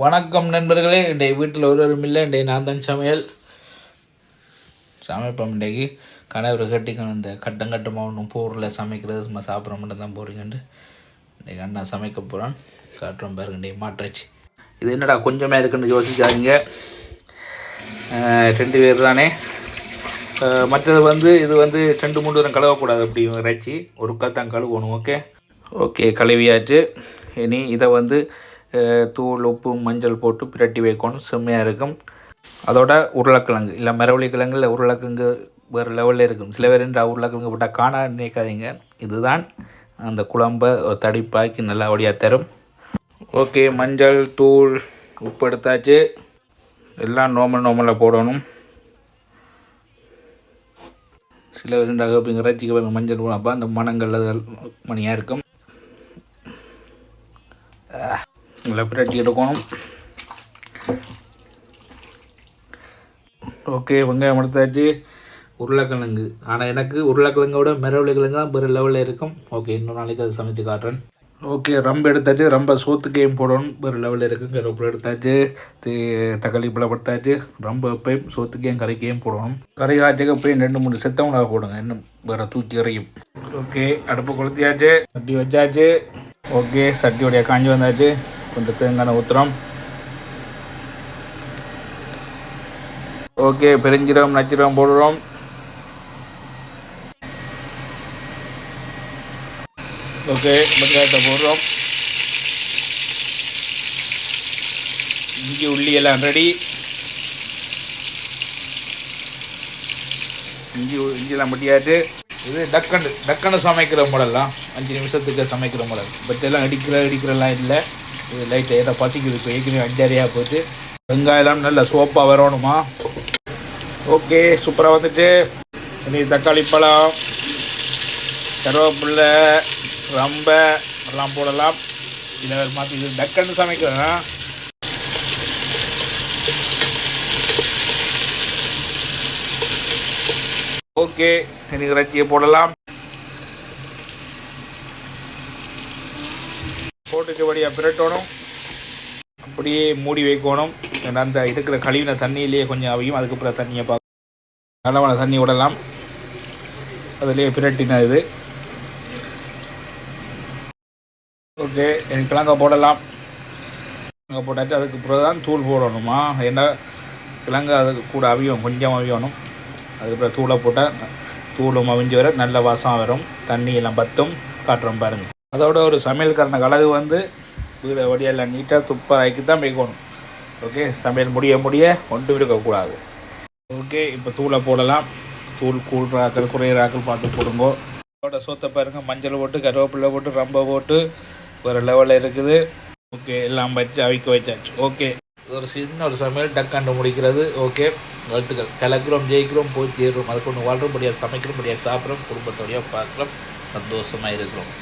வணக்கம் நண்பர்களே. இன்றைய வீட்டில் ஒருவரும் இல்லை. இன்றைய நான் தான் சமைப்போம். இன்றைக்கு கணவர் கட்டிக்கணும். இந்த கட்டமாக ஒன்றும் போரில் சமைக்கிறது சும்மா சாப்பிட்ற மட்டும் தான் போகிறீங்கன்ட்டு இன்றைக்கி அண்ணா சமைக்க போகிறான். காட்டுறோம் பாருங்க. இன்றைக்கு மாட்டாச்சு. இது என்னடா கொஞ்சமாக இருக்குன்னு யோசிக்காதீங்க. 2 பேர் தானே. மற்றது இது 2-3 தரம் கழுவக்கூடாது. அப்படி இறைச்சி ஒரு தான் கழுவணும். ஓகே கழுவியாச்சு. இனி இதை தூள் உப்பு மஞ்சள் போட்டு பிரட்டி வைக்கணும். செம்மையாக இருக்கும். அதோட உருளைக்கிழங்கு இல்லை மரவள்ளி கிழங்கு இல்லை உருளைக்கிழங்கு வேறு லெவலில் இருக்கும். சில பேர் உருளைக்கிழங்கு போட்டால் காணா நினைக்காதீங்க. இதுதான் அந்த குழம்பை தடிப்பாக்கி நல்லா ஒடியாக தரும். ஓகே, மஞ்சள் தூள் உப்பு எடுத்தாச்சு. எல்லாம் நார்மலாக போடணும். சில பேர் இறைச்சிக்கு மஞ்சள் போடப்போ அந்த மணங்கள் மணியாக இருக்கும். நல்லா பிரட்டி எடுக்கணும். ஓகே, வெங்காயம் எடுத்தாச்சு. உருளைக்கிழங்கு, ஆனால் எனக்கு உருளைக்கிழங்கோட மரவள்ளி கிழங்கு தான் வேறு லெவலில் இருக்கும். ஓகே, இன்னொரு நாளைக்கு அதை சமைச்சு காட்டுறேன். ஓகே, ரொம்ப எடுத்தாச்சு. ரொம்ப சோத்துக்கையும் போடணும். வேறு லெவலில் இருக்கும். கருவேப்பிலை எடுத்தாச்சு. தக்காளி பழம் எடுத்தாச்சு. ரொம்ப எப்பயும் சோத்துக்கையும் கறிக்கையும் போடணும். கறி காய்ச்சிக்க போய் 2-3 செத்தவங்களாக போடுங்க. இன்னும் வேறு தூக்கி கறியும். ஓகே, அடுப்பு கொளுத்தியாச்சு. சட்டி வச்சாச்சு. ஓகே, சட்டியோடைய காஞ்சி வந்தாச்சு. கொஞ்சம் தேங்காய் ஊற்றுறோம். ஓகே, பெருஞ்சீரகம் நச்சீரகம் போடுறோம். ஓகே, வெங்காயத்தை போடுறோம். இஞ்சி உள்ளி எல்லாம் ரெடி. இஞ்சிலாம் மட்டியாச்சு. இது டக்குன்னு சமைக்கிற மாடல்லாம் 5 நிமிஷத்துக்கு சமைக்கிற மாடல். பச்செல்லாம் அடிக்கிறலாம் இல்லை. இது லைட்டாக ஏதோ பசிக்குது. இப்போ ஏற்கனவே 5-6 போட்டு வெங்காயம்லாம் நல்லா சோப்பாக வரணுமா. ஓகே, சூப்பராக வந்துட்டு. இனி தக்காளி பழம், கருவேப்பிலை, ரொம்ப எல்லாம் போடலாம். இதை மாற்றி இது டக்குன்னு சமைக்கிறேன். ஓகே, இனி இறைச்சியை போடலாம். போட்டுக்கு வழியாக பிரட்டணும். அப்படியே மூடி வைக்கணும். அந்த இருக்கிற கழிவின தண்ணியிலேயே கொஞ்சம் அவையும். அதுக்கப்புறம் தண்ணியை நல்லவன தண்ணி விடலாம். அதுலேயே பிரட்டின இது. ஓகே, எனக்கு கிழங்க போடலாம். கிழங்க போட்டாச்சு. அதுக்கு பிறகு தான் தூள் போடணுமா. ஏன்னா கிழங்கு அதுக்கு கூட அவியும், கொஞ்சம் அவியணும். அதுக்கப்புறம் தூளை போட்டால் தூளும் அவிஞ்சு வர நல்ல வாசம் வரும். தண்ணி எல்லாம் பத்தும். காட்டுறோம் பாருங்கள். அதோட ஒரு சமையல்காரன கலகு வீடை வடியெல்லாம் நீட்டாக துப்பாக்கி தான் வைக்கணும். ஓகே, சமையல் முடிய ஒன்றும் இருக்கக்கூடாது. ஓகே, இப்போ தூளை போடலாம். தூள் கூடுறாக்கள் குறையிறாக்கள் பார்த்து போடுங்கோ. அதோட சோத்தை பாருங்கள். மஞ்சள் போட்டு கருவேப்பிலை போட்டு ரொம்ப போட்டு வேறு லெவலில் இருக்குது. ஓகே, எல்லாம் வச்சு அவிக்க வச்சாச்சு. ஓகே, ஒரு சின்ன ஒரு சமையல் டக்காண்டு முடிக்கிறது. ஓகே, வாழ்த்துக்கள். கலக்கிறோம், ஜெயிக்கிறோம், போய் தேடுறோம். அதுக்கு ஒன்று வாழ்கிறோம், படியாக சமைக்கிறோம், படியாக சாப்பிட்றோம், குடும்பத்தோடையாக பார்க்குறோம், சந்தோஷமாக இருக்கிறோம்.